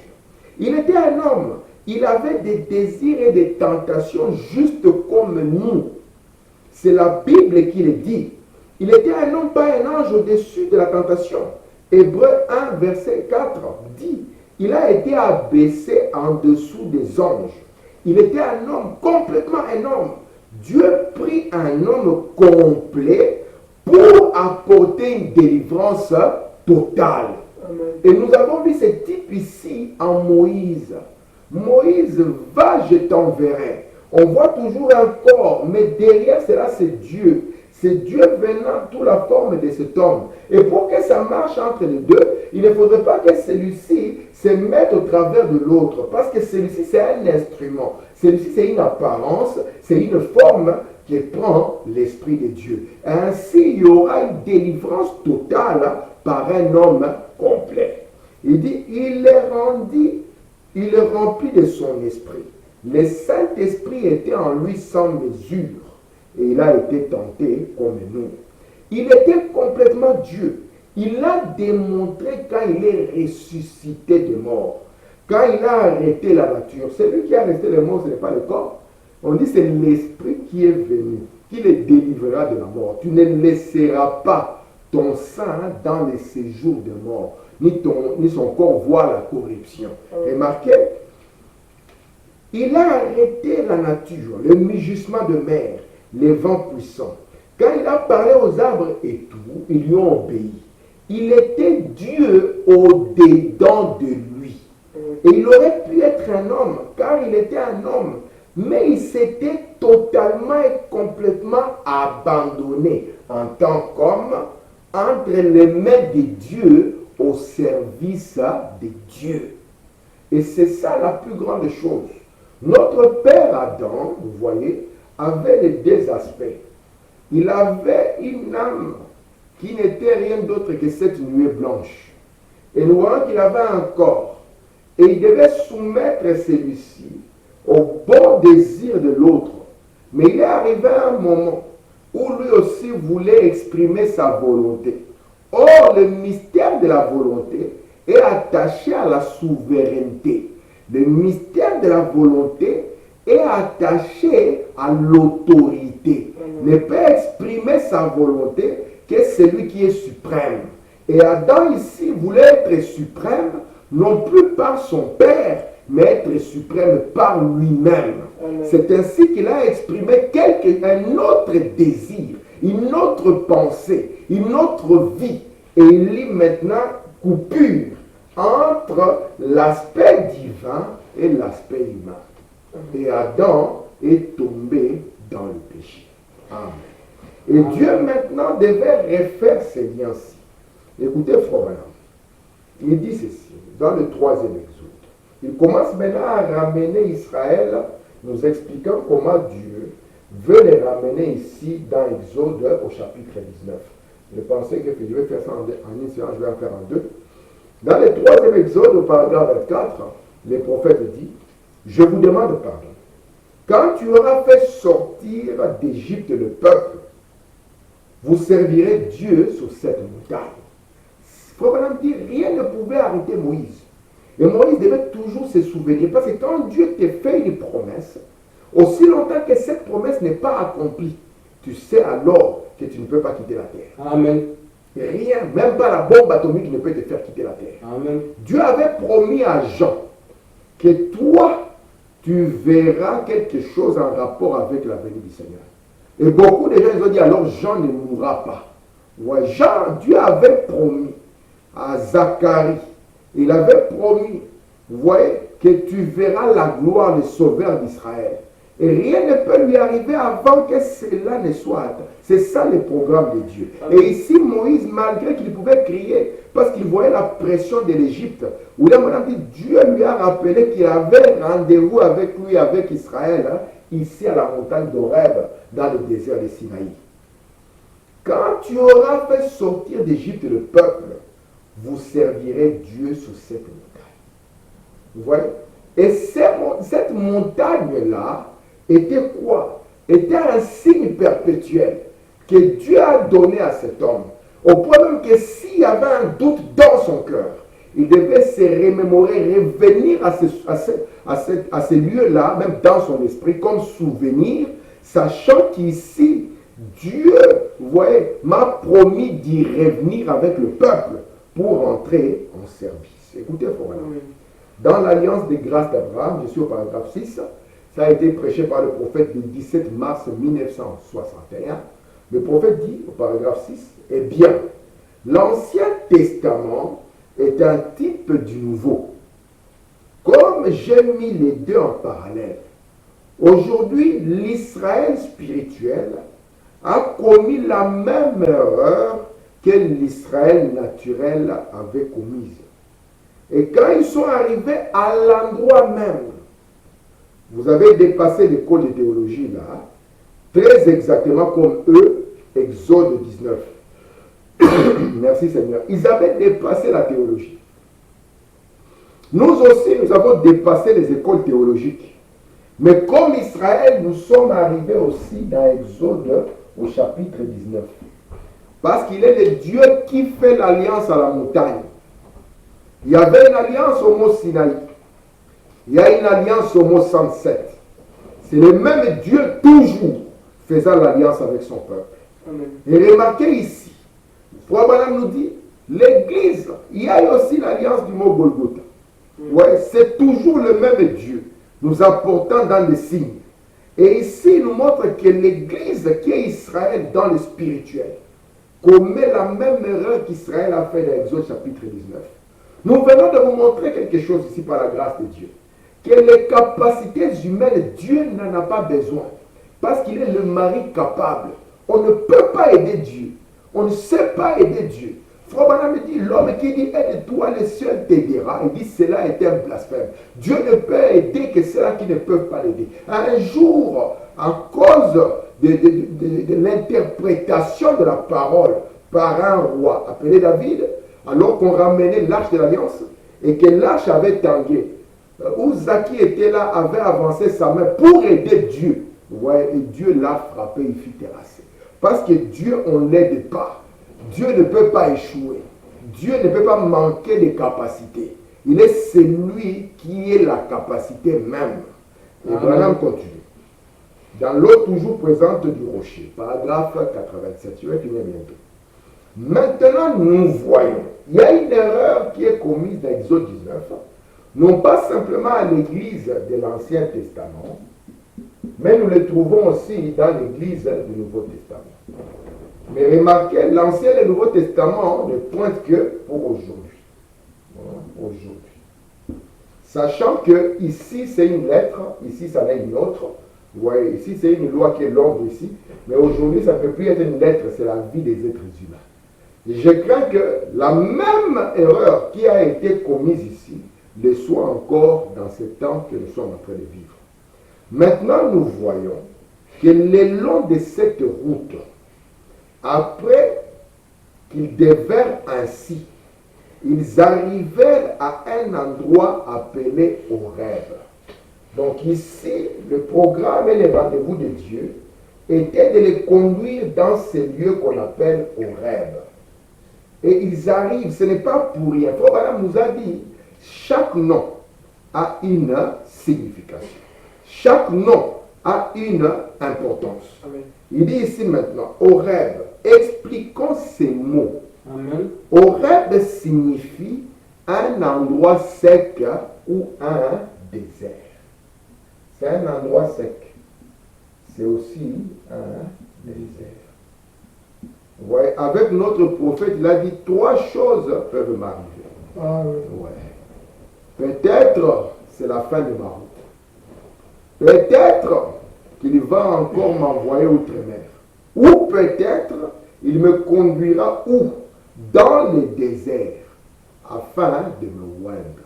Il était un homme. Il avait des désirs et des tentations juste comme nous. C'est la Bible qui le dit. Il était un homme, pas un ange au-dessus de la tentation. Hébreux 1, verset 4 dit, il a été abaissé en dessous des anges. Il était un homme, complètement un homme. Dieu prit un homme complet pour apporter une délivrance totale. Amen. Et nous avons vu ce type ici en Moïse. Moïse, va, je t'enverrai. On voit toujours un corps, mais derrière cela, c'est Dieu. C'est Dieu venant sous la forme de cet homme. Et pour que ça marche entre les deux, il ne faudrait pas que celui-ci se mette au travers de l'autre. Parce que celui-ci, c'est un instrument. Celui-ci, c'est une apparence, c'est une forme qui prend l'Esprit de Dieu. Ainsi, il y aura une délivrance totale par un homme complet. Il dit, il le remplit de son esprit. Le Saint-Esprit était en lui sans mesure. Et il a été tenté comme nous. Il était complètement Dieu. Il l'a démontré quand il est ressuscité de mort. Quand il a arrêté la nature. Celui qui a arrêté les morts, ce n'est pas le corps. On dit c'est l'Esprit qui est venu, qui le délivrera de la mort. Tu ne laisseras pas ton sang dans les séjours de mort, ni son corps voir la corruption. Remarquez, il a arrêté la nature, le mugissement de mer, les vents puissants. Quand il a parlé aux arbres et tout, ils lui ont obéi. Il était Dieu au-dedans de lui. Et il aurait pu être un homme, car il était un homme. Mais il s'était totalement et complètement abandonné en tant qu'homme entre les mains de Dieu au service de Dieu. Et c'est ça la plus grande chose. Notre père Adam, vous voyez, avait les deux aspects. Il avait une âme qui n'était rien d'autre que cette nuée blanche. Et nous voyons qu'il avait un corps. Et il devait soumettre celui-ci au bon désir de l'autre. Mais il est arrivé un moment où lui aussi voulait exprimer sa volonté. Or, le mystère de la volonté est attaché à la souveraineté. Le mystère de la volonté est attaché à l'autorité. Ne peut exprimer sa volonté que celui qui est suprême. Et Adam ici voulait être suprême, non plus par son père, mais être suprême par lui-même. C'est ainsi qu'il a exprimé un autre désir, une autre pensée, une autre vie. Et il lit maintenant coupure entre l'aspect divin et l'aspect humain. Et Adam est tombé dans le péché. Amen. Et Dieu maintenant devait refaire ces liens-ci. Écoutez, frère Branham, il dit ceci, dans le 3e exode. Il commence maintenant à ramener Israël, nous expliquant comment Dieu veut les ramener ici dans Exode au chapitre 19. Je pensais que je vais faire ça en une séance, je vais en faire en deux. Dans le 3e Exode, au paragraphe 24, le prophète dit, je vous demande pardon. Quand tu auras fait sortir d'Égypte le peuple, vous servirez Dieu sur cette montagne. Il faut vraiment dire, rien ne pouvait arrêter Moïse. Et Moïse devait toujours se souvenir, parce que quand Dieu te fait une promesse, aussi longtemps que cette promesse n'est pas accomplie, tu sais alors que tu ne peux pas quitter la terre. Amen. Rien, même pas la bombe atomique ne peut te faire quitter la terre. Amen. Dieu avait promis à Jean que toi, tu verras quelque chose en rapport avec la venue du Seigneur. Et beaucoup de gens ils ont dit alors Jean ne mourra pas. Ouais, Dieu avait promis à Zacharie, il avait promis, vous voyez, que tu verras la gloire des sauveurs d'Israël. Et rien ne peut lui arriver avant que cela ne soit atteint. C'est ça le programme de Dieu. Et ici, Moïse, malgré qu'il pouvait crier, parce qu'il voyait la pression de l'Égypte, où Dieu lui a rappelé qu'il avait rendez-vous avec lui, avec Israël, ici à la montagne d'Horeb, dans le désert de Sinaï. Quand tu auras fait sortir d'Égypte le peuple, vous servirez Dieu sur cette montagne. Vous voyez? Et cette montagne-là, était quoi? Était un signe perpétuel que Dieu a donné à cet homme. Au point même que s'il y avait un doute dans son cœur, il devait se remémorer, revenir à ce lieu-là, même dans son esprit, comme souvenir, sachant qu'ici, Dieu, vous voyez, m'a promis d'y revenir avec le peuple pour entrer en service. Écoutez, frère, dans l'Alliance des grâces d'Abraham, je suis au paragraphe 6, ça a été prêché par le prophète le 17 mars 1961. Le prophète dit, au paragraphe 6, eh bien, l'Ancien Testament est un type du Nouveau. Comme j'ai mis les deux en parallèle, aujourd'hui, l'Israël spirituel a commis la même erreur que l'Israël naturel avait commise. Et quand ils sont arrivés à l'endroit même, vous avez dépassé l'école de théologie là, très exactement comme eux, Exode 19. Merci Seigneur. Ils avaient dépassé la théologie. Nous aussi, nous avons dépassé les écoles théologiques. Mais comme Israël, nous sommes arrivés aussi dans Exode au chapitre 19. Parce qu'il est le Dieu qui fait l'alliance à la montagne. Il y avait une alliance au mont Sinaï. Il y a une alliance au mont 107. C'est le même Dieu toujours faisant l'alliance avec son peuple. Amen. Et remarquez ici, Frère Branham nous dit, l'Église, il y a aussi l'alliance du mont Golgotha. Ouais, c'est toujours le même Dieu, nous apportant dans les signes. Et ici, il nous montre que l'Église qui est Israël dans le spirituel commet la même erreur qu'Israël a fait dans Exode chapitre 19. Nous venons de vous montrer quelque chose ici par la grâce de Dieu. Que les capacités humaines, Dieu n'en a pas besoin. Parce qu'il est le mari capable. On ne peut pas aider Dieu. On ne sait pas aider Dieu. Frère Branham dit, l'homme qui dit aide-toi, le ciel t'aidera. Il dit cela est un blasphème. Dieu ne peut aider que ceux qui ne peuvent pas l'aider. Un jour, à cause de l'interprétation de la parole par un roi appelé David, alors qu'on ramenait l'arche de l'alliance et que l'arche avait tangué, où Zaki était là, avait avancé sa main pour aider Dieu. Ouais, et Dieu l'a frappé, il fut terrassé. Parce que Dieu, on ne l'aide pas. Dieu ne peut pas échouer. Dieu ne peut pas manquer de capacité. Il est celui qui est la capacité même. Et Branham continue. Dans l'eau toujours présente du rocher, paragraphe 87, je vais finir bientôt. Maintenant, nous voyons, il y a une erreur qui est commise dans Exode 19, non pas simplement à l'église de l'Ancien Testament, mais nous le trouvons aussi dans l'église du Nouveau Testament. Mais remarquez, l'Ancien et le Nouveau Testament ne pointent que pour aujourd'hui. Aujourd'hui. Sachant que ici c'est une lettre, ici ça n'est une autre. Ouais, ici c'est une loi qui est longue ici, mais aujourd'hui ça ne peut plus être une lettre, c'est la vie des êtres humains. Et je crains que la même erreur qui a été commise ici le soit encore dans ce temps que nous sommes en train de vivre. Maintenant, nous voyons que le long de cette route, après qu'il déverse ainsi, ils arrivèrent à un endroit appelé Horeb. Donc ici, le programme et les rendez-vous de Dieu étaient de les conduire dans ces lieux qu'on appelle Horeb. Et ils arrivent, ce n'est pas pour rien. Frère nous a dit, chaque nom a une signification. Chaque nom a une importance. Amen. Il dit ici maintenant, Horeb, expliquons ces mots. Amen. Horeb signifie un endroit sec ou un désert. C'est un endroit sec. C'est aussi un désert. Vous voyez, avec notre prophète, il a dit 3 choses peuvent m'arriver. Ah, oui. Ouais. Peut-être c'est la fin de ma route. Peut-être qu'il va encore m'envoyer outre-mer. Ou peut-être il me conduira où? Dans le désert, afin de me oindre.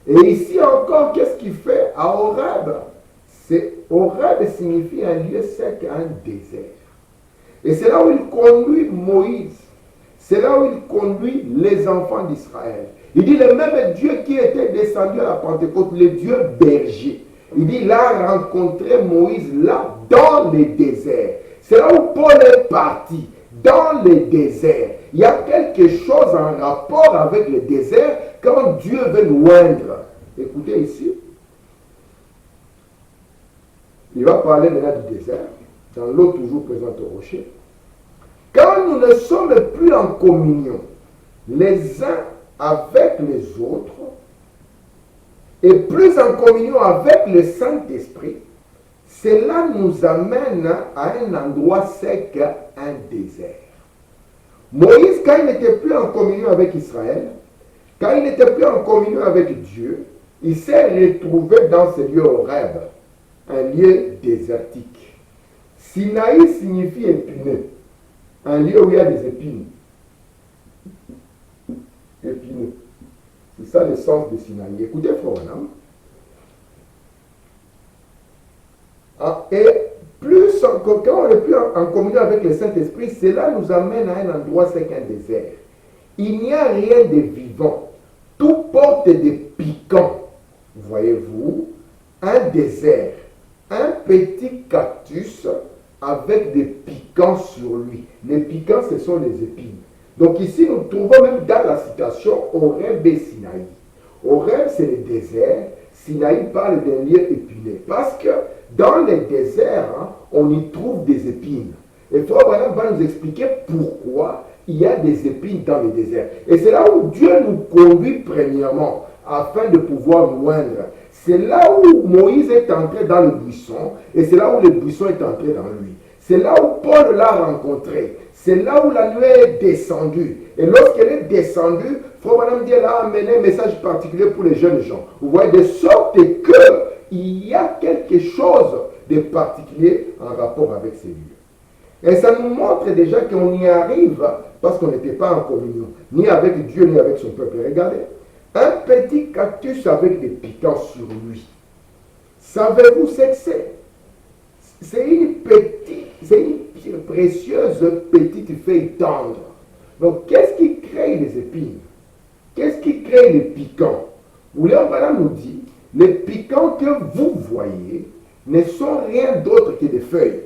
Et ici encore, qu'est-ce qu'il fait à Horeb? Horeb signifie un lieu sec, un désert. Et c'est là où il conduit Moïse. C'est là où il conduit les enfants d'Israël. Il dit le même Dieu qui était descendu à la Pentecôte, le Dieu berger. Il dit il a rencontré Moïse là, dans le désert. C'est là où Paul est parti, dans le désert. Il y a quelque chose en rapport avec le désert quand Dieu veut nous oindre. Écoutez ici. Il va parler maintenant du désert, dans l'eau toujours présente au rocher. Quand nous ne sommes plus en communion les uns avec les autres, et plus en communion avec le Saint-Esprit, cela nous amène à un endroit sec, un désert. Moïse, quand il n'était plus en communion avec Israël, quand il n'était plus en communion avec Dieu, il s'est retrouvé dans ce lieu Horeb, un lieu désertique. Sinaï signifie épineux, un lieu où il y a des épines. Épineux. C'est ça le sens de Sinaï. Écoutez, frère, et plus encore, quand on est plus en communion avec le Saint-Esprit, cela nous amène à un endroit sec, un désert. Il n'y a rien de vivant. Tout porte des piquants. Voyez-vous, un désert, un petit cactus avec des piquants sur lui. Les piquants, ce sont les épines. Donc ici, nous trouvons même dans la citation Horeb et Sinaï. Horeb, c'est le désert. Sinaï parle d'un lieu épineux. Parce que dans les déserts, on y trouve des épines. Et Frère Branham va nous expliquer pourquoi il y a des épines dans les déserts. Et c'est là où Dieu nous conduit premièrement, afin de pouvoir nous oindre. C'est là où Moïse est entré dans le buisson, et c'est là où le buisson est entré dans lui. C'est là où Paul l'a rencontré. C'est là où la nuée est descendue. Et lorsqu'elle est descendue, Frère Branham dit, elle a amené un message particulier pour les jeunes gens. Vous voyez, de sorte qu'il y a quelque chose de particulier en rapport avec ces lieux. Et ça nous montre déjà qu'on y arrive parce qu'on n'était pas en communion, ni avec Dieu, ni avec son peuple. Regardez, un petit cactus avec des piquants sur lui. Savez-vous ce que c'est? C'est une précieuse petite feuille tendre. Donc, qu'est-ce qui crée les épines? Qu'est-ce qui crée les piquants? William Branham nous dit, les piquants que vous voyez ne sont rien d'autre que des feuilles.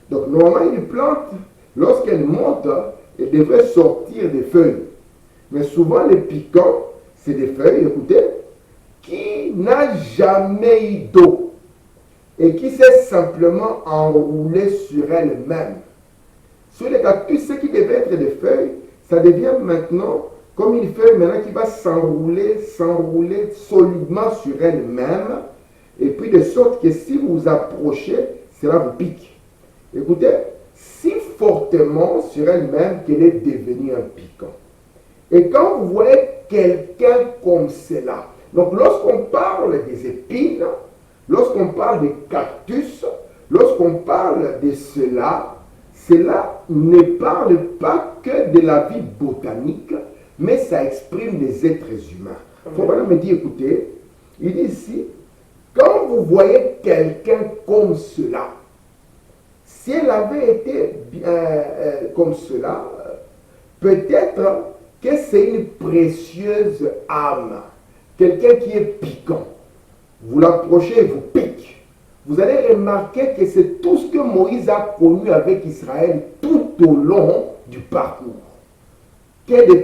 Donc, normalement, une plante, lorsqu'elle monte, elle devrait sortir des feuilles. Mais souvent, les piquants, c'est des feuilles, écoutez, qui n'a jamais eu d'eau et qui s'est simplement enroulée sur elle-même. Sur les cactus, ce qui devait être des feuilles, ça devient maintenant comme une feuille maintenant qui va s'enrouler solidement sur elle-même, et puis de sorte que si vous vous approchez, cela vous pique. Écoutez, si fortement sur elle-même qu'elle est devenue un piquant. Et quand vous voyez quelqu'un comme cela, donc lorsqu'on parle des épines, lorsqu'on parle des cactus, lorsqu'on parle de cela, cela ne parle pas que de la vie botanique, mais ça exprime les êtres humains. Il faut vraiment me dire, écoutez, il dit ici, quand vous voyez quelqu'un comme cela, si elle avait été comme cela, peut-être que c'est une précieuse âme. Quelqu'un qui est piquant. Vous l'approchez et vous pique. Vous allez remarquer que c'est tout ce que Moïse a connu avec Israël tout au long du parcours. Que des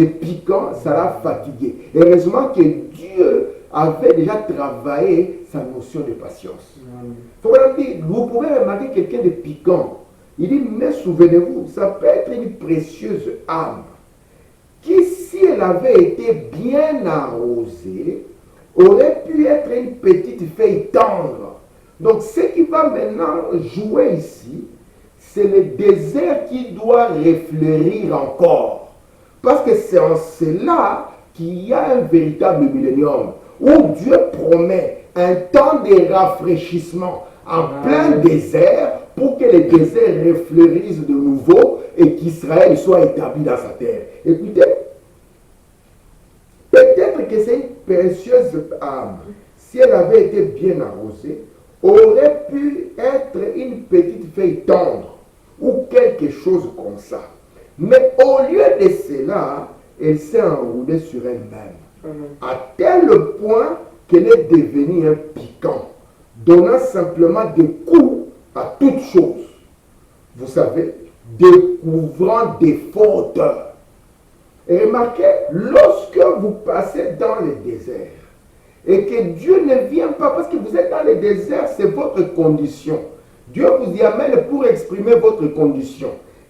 piquants, ça l'a fatigué. Heureusement que Dieu avait déjà travaillé sa notion de patience. Vous pouvez remarquer quelqu'un de piquant. Il dit, mais souvenez-vous, ça peut être une précieuse âme qui, si elle avait été bien arrosée, aurait pu être une petite feuille tendre. Donc ce qui va maintenant jouer ici, c'est le désert qui doit refleurir encore. Parce que c'est en cela qu'il y a un véritable millénium, où Dieu promet un temps de rafraîchissement en plein désert, pour que le désert refleurisse de nouveau et qu'Israël soit établi dans sa terre. Écoutez, peut-être que c'est une précieuse âme, si elle avait été bien arrosée, aurait pu être une petite feuille tendre ou quelque chose comme ça. Mais au lieu de cela, elle s'est enroulée sur elle-même, à tel point qu'elle est devenue un piquant, donnant simplement des coups à toute chose. Vous savez, découvrant des fautes. Et remarquez, lorsque vous passez dans le désert, et que Dieu ne vient pas, parce que vous êtes dans le désert, c'est votre condition. Dieu vous y amène pour exprimer votre condition.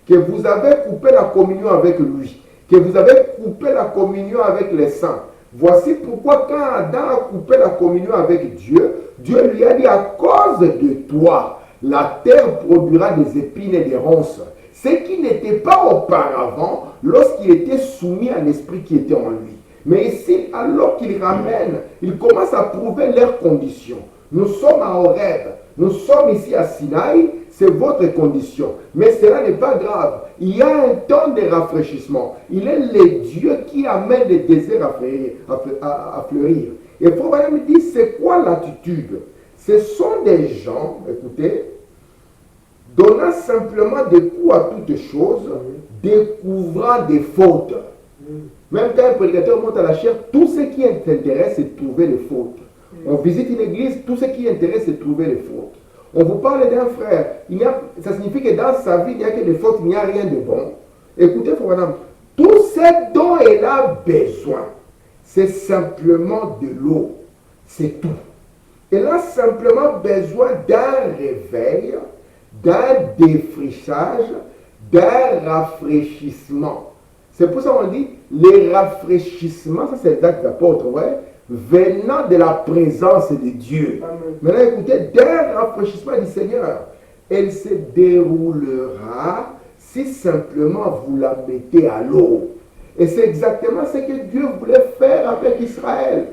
Que vous avez coupé la communion avec lui, que vous avez coupé la communion avec les saints. Voici pourquoi quand Adam a coupé la communion avec Dieu, Dieu lui a dit, à cause de toi, la terre produira des épines et des ronces. Ce qui n'était pas auparavant lorsqu'il était soumis à l'esprit qui était en lui. Mais ici, alors qu'il ramène, il commence à prouver leurs conditions. Nous sommes à Horeb, nous sommes ici à Sinaï, c'est votre condition. Mais cela n'est pas grave. Il y a un temps de rafraîchissement. Il est le Dieu qui amène les déserts à fleurir. Et Proverbe me dit, c'est quoi l'attitude? Ce sont des gens, écoutez, donnant simplement des coups à toutes choses, découvrant des fautes. Même quand un prédicateur monte à la chair, tout ce qui intéresse, c'est de trouver les fautes. On visite une église, tout ce qui intéresse, c'est de trouver les fautes. On vous parle d'un frère, ça signifie que dans sa vie, il n'y a que des fautes, il n'y a rien de bon. Écoutez, frère madame, tout ce dont elle a besoin, c'est simplement de l'eau. C'est tout. Elle a simplement besoin d'un réveil, d'un défrichage, d'un rafraîchissement. C'est pour ça qu'on dit, les rafraîchissements, ça c'est l'acte d'apôtre, ouais, venant de la présence de Dieu. Amen. Maintenant écoutez, d'un rafraîchissement du Seigneur, elle se déroulera si simplement vous la mettez à l'eau. Et c'est exactement ce que Dieu voulait faire avec Israël.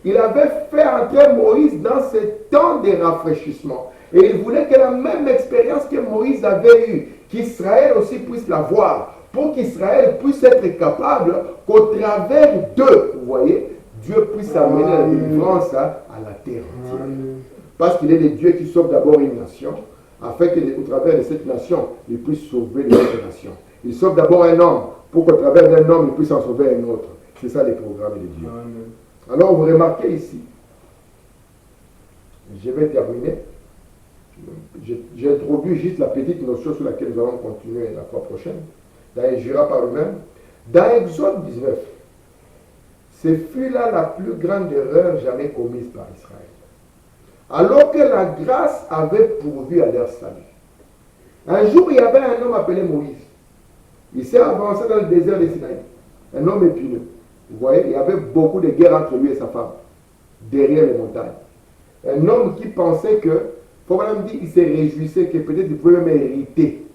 Il avait fait entrer Moïse dans ce temps de rafraîchissement. Et il voulait que la même expérience que Moïse avait eue, qu'Israël aussi puisse l'avoir, pour qu'Israël puisse être capable qu'au travers d'eux, vous voyez, Dieu puisse amener la délivrance à la terre entière. Parce qu'il est le Dieu qui sauve d'abord une nation, afin qu'au travers de cette nation, il puisse sauver les autres nations. Il sauve d'abord un homme, pour qu'au travers d'un homme, il puisse en sauver un autre. C'est ça les programmes de Dieu. Amen. Alors, vous remarquez ici, je vais terminer. J'ai introduit juste la petite notion sur laquelle nous allons continuer la fois prochaine. Dans Jura par lui-même. Dans Exode 19, ce fut là la plus grande erreur jamais commise par Israël. Alors que la grâce avait pourvu à leur salut. Un jour, il y avait un homme appelé Moïse. Il s'est avancé dans le désert de Sinaï. Un homme épineux. Vous voyez, il y avait beaucoup de guerres entre lui et sa femme, derrière les montagnes. Un homme qui pensait que, faut même dire, il se réjouissait que peut-être il pouvait même hériter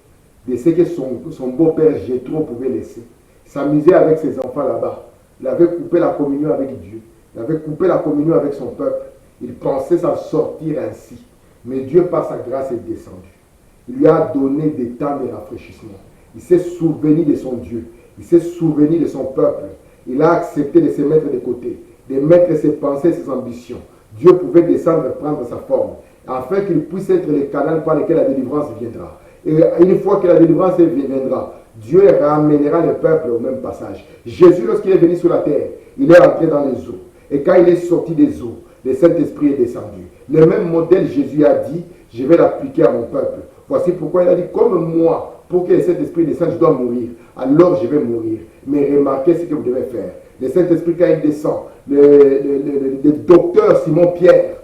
de ce que son beau-père Jéthro pouvait laisser. Il s'amusait avec ses enfants là-bas. Il avait coupé la communion avec Dieu. Il avait coupé la communion avec son peuple. Il pensait s'en sortir ainsi. Mais Dieu, par sa grâce, est descendu. Il lui a donné des temps de rafraîchissement. Il s'est souvenu de son Dieu. Il s'est souvenu de son peuple. Il a accepté de se mettre de côté, de mettre ses pensées, ses ambitions. Dieu pouvait descendre et prendre sa forme, afin qu'il puisse être le canal par lequel la délivrance viendra. Et une fois que la délivrance viendra, Dieu ramènera le peuple au même passage. Jésus, lorsqu'il est venu sur la terre, il est entré dans les eaux. Et quand il est sorti des eaux, le Saint-Esprit est descendu. Le même modèle, Jésus a dit, je vais l'appliquer à mon peuple. Voici pourquoi il a dit, comme moi, pour que le Saint-Esprit descende, je dois mourir. Alors je vais mourir. Mais remarquez ce que vous devez faire. Le Saint-Esprit, quand il descend, le docteur Simon-Pierre,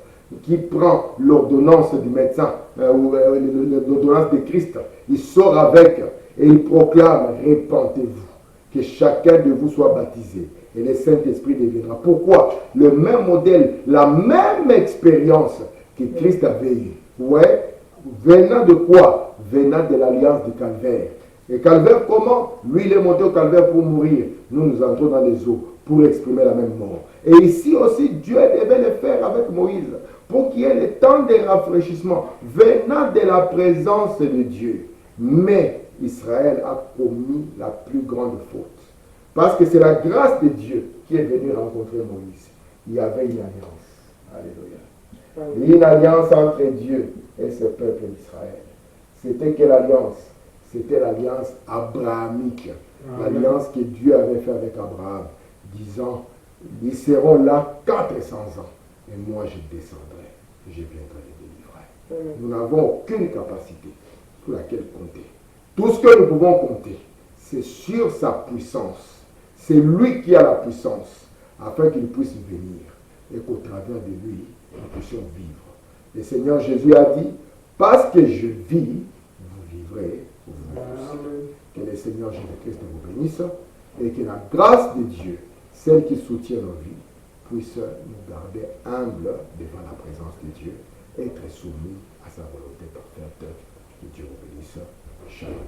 qui prend l'ordonnance du médecin, l'ordonnance de Christ, il sort avec et il proclame, répentez-vous, que chacun de vous soit baptisé. Et le Saint-Esprit deviendra. Pourquoi? Le même modèle, la même expérience que Christ avait eue. Ouais, venant de quoi? Venant de l'alliance du calvaire. Et calvaire comment? Lui, il est monté au calvaire pour mourir. Nous entrons dans les eaux pour exprimer la même mort. Et ici aussi, Dieu devait le faire avec Moïse pour qu'il y ait le temps de rafraîchissement venant de la présence de Dieu. Mais Israël a commis la plus grande faute. Parce que c'est la grâce de Dieu qui est venue rencontrer Moïse. Il y avait une alliance. Alléluia. Une alliance entre Dieu et ce peuple d'Israël. C'était quelle alliance? C'était l'alliance abrahamique. L'alliance que Dieu avait faite avec Abraham, disant, ils seront là 400 ans. Et moi je descendrai. Je viendrai les délivrer. Nous n'avons aucune capacité sur laquelle compter. Tout ce que nous pouvons compter, c'est sur sa puissance. C'est lui qui a la puissance, afin qu'il puisse venir et qu'au travers de lui, nous puissions vivre. Le Seigneur Jésus a dit, parce que je vis, vous vivrez, vous aussi. Que le Seigneur Jésus-Christ vous bénisse et que la grâce de Dieu, celle qui soutient nos vies, puisse nous garder humbles devant la présence de Dieu, être soumis à sa volonté parfaite. Que Dieu vous bénisse. Shalom.